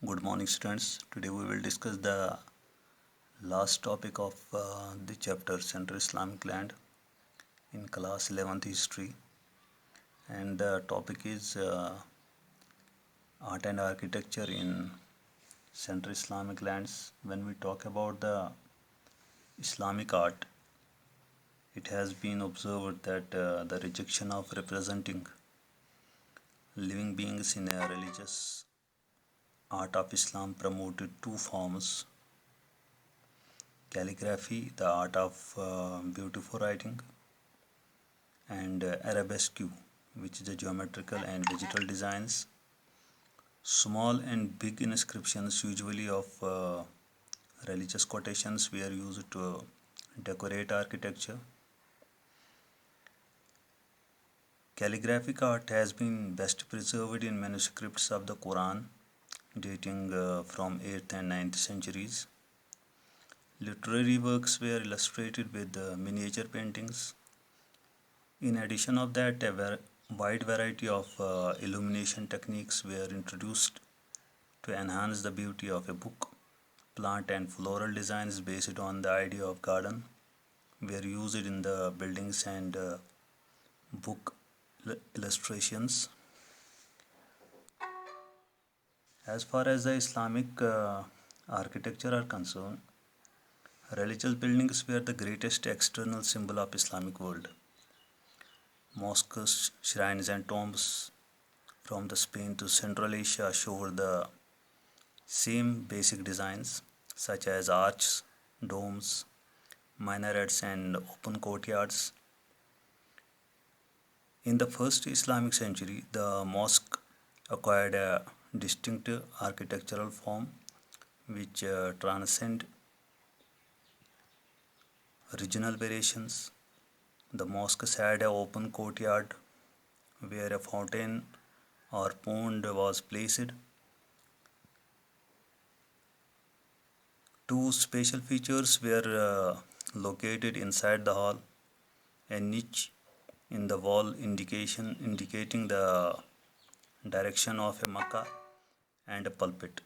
Good morning, students. Today we will discuss the last topic of the chapter Central Islamic Land in class 11th history, and the topic is art and architecture in Central Islamic lands. When we talk about the Islamic art, it has been observed that the rejection of representing living beings in a religious art of Islam promoted two forms: calligraphy, the art of beautiful writing, and arabesque, which is the geometrical and digital designs. Small and big inscriptions, usually of religious quotations, were used to decorate architecture. Calligraphic art has been best preserved in manuscripts of the Quran dating from 8th and 9th centuries. Literary works were illustrated with miniature paintings. In addition of that, a wide variety of illumination techniques were introduced to enhance the beauty of a book. Plant and floral designs based on the idea of garden were used in the buildings and book illustrations. As far as the Islamic architecture are concerned, religious buildings were the greatest external symbol of Islamic world. Mosques, shrines and tombs from the Spain to Central Asia show the same basic designs such as arches, domes, minarets and open courtyards. In the first Islamic century, the mosque acquired a distinct architectural form which transcend regional variations. The mosques had an open courtyard where a fountain or pond was placed. Two special features were located inside the hall: a niche in the wall indicating the direction of a Makkah, and a pulpit.